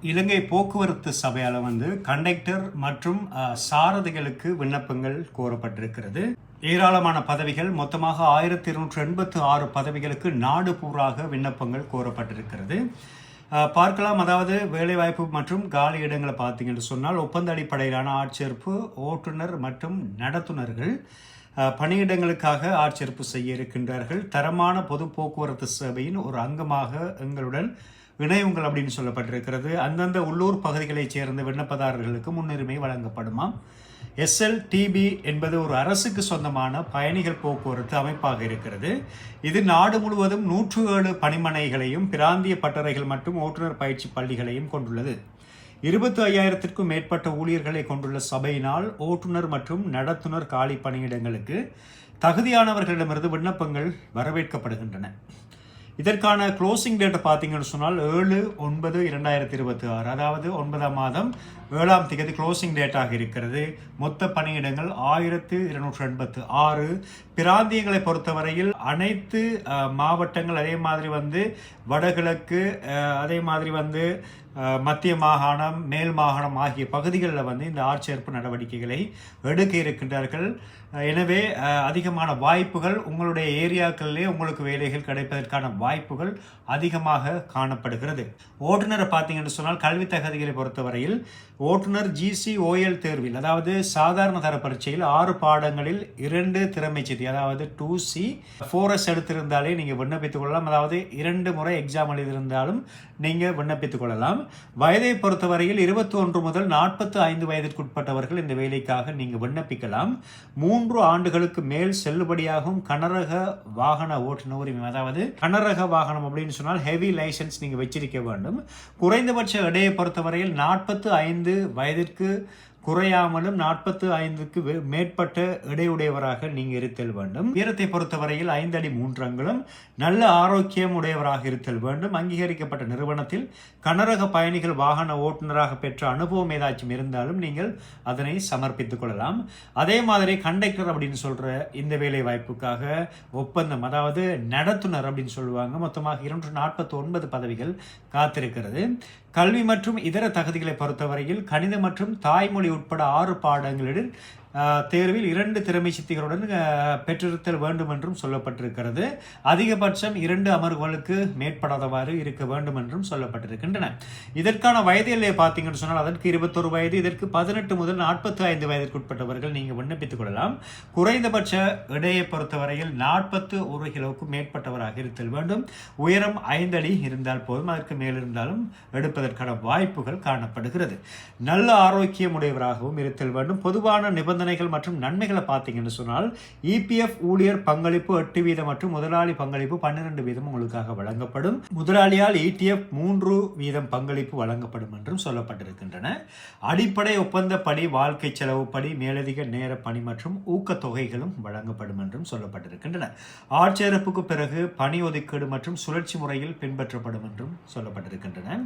இலங்கை போக்குவரத்து சபையால் கண்டக்டர் மற்றும் சாரதிகளுக்கு விண்ணப்பங்கள் கோரப்பட்டிருக்கிறது. ஏராளமான பதவிகள், மொத்தமாக 1286 பதவிகளுக்கு நாடு பூராக விண்ணப்பங்கள் கோரப்பட்டிருக்கிறது. பார்க்கலாம். அதாவது வேலைவாய்ப்பு மற்றும் காலி இடங்களை பார்த்தீங்கன்னு சொன்னால் ஒப்பந்த அடிப்படையிலான ஆட்சேர்ப்பு, ஓட்டுநர் மற்றும் நடத்துனர்கள் பணியிடங்களுக்காக ஆட்சேர்ப்பு செய்ய இருக்கின்றார்கள். தரமான பொது போக்குவரத்து சேவையின் ஒரு அங்கமாக எங்களுடன் இணையுங்கள் அப்படின்னு சொல்லப்பட்டிருக்கிறது. அந்தந்த உள்ளூர் பகுதிகளைச் சேர்ந்த விண்ணப்பதாரர்களுக்கு முன்னுரிமை வழங்கப்படுமாம். SLTB என்பது ஒரு அரசுக்கு சொந்தமான பயணிகள் போக்குவரத்து அமைப்பாக இருக்கிறது. இது நாடு முழுவதும் 107 பணிமனைகளையும் பிராந்திய பட்டறைகள் மற்றும் ஓட்டுநர் பயிற்சி பள்ளிகளையும் கொண்டுள்ளது. 25,000க்கும் மேற்பட்ட ஊழியர்களை கொண்டுள்ள சபையினால் ஓட்டுநர் மற்றும் நடத்துனர் காலி பணியிடங்களுக்கு தகுதியானவர்களிடமிருந்து விண்ணப்பங்கள் வரவேற்கப்படுகின்றன. இதற்கான க்ளோசிங் டேட்டை பார்த்தீங்கன்னு சொன்னால் 7/9/2026, அதாவது 9ஆம் மாதம் 7ஆம் தேதி க்ளோசிங் டேட்டாக இருக்கிறது. மொத்த பணியிடங்கள் 1286. பிராந்தியங்களை பொறுத்தவரையில் அனைத்து மாவட்டங்கள், அதே மாதிரி வடகிழக்கு, அதே மாதிரி மத்திய மாகாணம், மேல் மாகாணம் ஆகிய பகுதிகளில் இந்த ஆட்சேர்ப்பு நடவடிக்கைகளை எடுக்க இருக்கின்றார்கள். எனவே அதிகமான வாய்ப்புகள் உங்களுடைய ஏரியாக்களிலே உங்களுக்கு வேலைகள் கிடைப்பதற்கான வாய்ப்புகள் அதிகமாக காணப்படுகிறது. ஓட்டுநரை பார்த்தீங்கன்னு சொன்னால் கல்வி தகுதிகளை பொறுத்தவரையில் ஓட்டுநர் GCOL தேர்வில், அதாவது சாதாரண தர பரீட்சையில் 6 பாடங்களில் 2 திறமை சித்தி, அதாவது 2C 4S எடுத்திருந்தாலே நீங்கள் விண்ணப்பித்துக் கொள்ளலாம். அதாவது 2 முறை எக்ஸாம் எழுதியிருந்தாலும் நீங்கள் விண்ணப்பித்துக் கொள்ளலாம். வயதை பொறுத்தவரையில் 21 முதல் 45 வயதிற்குட்பட்டவர்கள் இந்த வேலைக்காக நீங்கள் விண்ணப்பிக்கலாம். 3 ஆண்டுகளுக்கு மேல் செல்லுபடியாகும் கனரக வாகன ஓட்டுநர் உரிமை, அதாவது கனரக வாகனம் அப்படின்னு சொன்னால் ஹெவி லைசன்ஸ் நீங்கள் வச்சிருக்க வேண்டும். குறைந்தபட்ச எடையை பொறுத்தவரையில் 45 வயதிற்கு குறையாமலும் 45க்கு மேற்பட்ட எடையுடையவராக நீங்கள் இருத்தல் வேண்டும். உயரத்தை பொறுத்தவரையில் 5 அடி 3 அங்குலம், நல்ல ஆரோக்கியம் உடையவராக இருத்தல் வேண்டும். அங்கீகரிக்கப்பட்ட நிறுவனத்தில் கனரக பயணிகள் வாகன ஓட்டுநராக பெற்ற அனுபவம் ஏதாச்சும் இருந்தாலும் நீங்கள் அதனை சமர்ப்பித்துக் கொள்ளலாம். அதே மாதிரி கண்டக்டர் அப்படின்னு சொல்ற இந்த வேலை வாய்ப்புக்காக ஒப்பந்தம், அதாவது நடத்துனர் அப்படின்னு சொல்லுவாங்க, மொத்தமாக 249 பதவிகள் காத்திருக்கிறது. கல்வி மற்றும் இதர தகுதிகளை பொறுத்தவரையில் கணித மற்றும் தாய்மொழி உட்பட 6 பாடங்களில் தேர்வில் 2 திறமை சித்திகளுடன் பெற்றிருத்தல் வேண்டும் என்றும் சொல்லப்பட்டிருக்கிறது. அதிகபட்சம் 2 அமர்வுகளுக்கு மேற்படாதவாறு இருக்க வேண்டும் என்றும் சொல்லப்பட்டிருக்கின்றன. இதற்கான வயது எல்லையை பார்த்தீங்கன்னு சொன்னால் அதற்கு 21 வயது, இதற்கு 18 முதல் 45 வயதிற்குட்பட்டவர்கள் நீங்கள் விண்ணப்பித்துக் கொள்ளலாம். குறைந்தபட்ச எடையை பொறுத்தவரையில் 41 கிலோவுக்கு மேற்பட்டவராக இருத்தல் வேண்டும். உயரம் 5 அடி இருந்தால் போதும், அதற்கு மேல் இருந்தாலும் எடுப்பதற்கான வாய்ப்புகள் காணப்படுகிறது. நல்ல ஆரோக்கியம் உடையவராகவும் இருத்தல் வேண்டும். பொதுவான நிபந்தனைகள் மற்றும் நன்மைகளை பார்த்தீங்கன்னு சொன்னால் EPF ஊழியர் பங்களிப்பு 8% மற்றும் முதலாளி பங்களிப்பு 12% உங்களுக்காக வழங்கப்படும். முதலாளியால் ETF 3% பங்களிப்பு வழங்கப்படும் என்றும் சொல்லப்பட்டிருக்கின்றன. அடிப்படை ஒப்பந்தப்படி, வாழ்க்கை செலவு படி, மேலதிக நேர பணி மற்றும் ஊக்கத்தொகைகளும் வழங்கப்படும் என்றும் சொல்லப்பட்டிருக்கின்றன. ஆட்சேர்ப்புக்கு பிறகு பணி ஒதுக்கீடு மற்றும் சுழற்சி முறையில் பின்பற்றப்படும் என்றும் சொல்லப்பட்டிருக்கின்றன.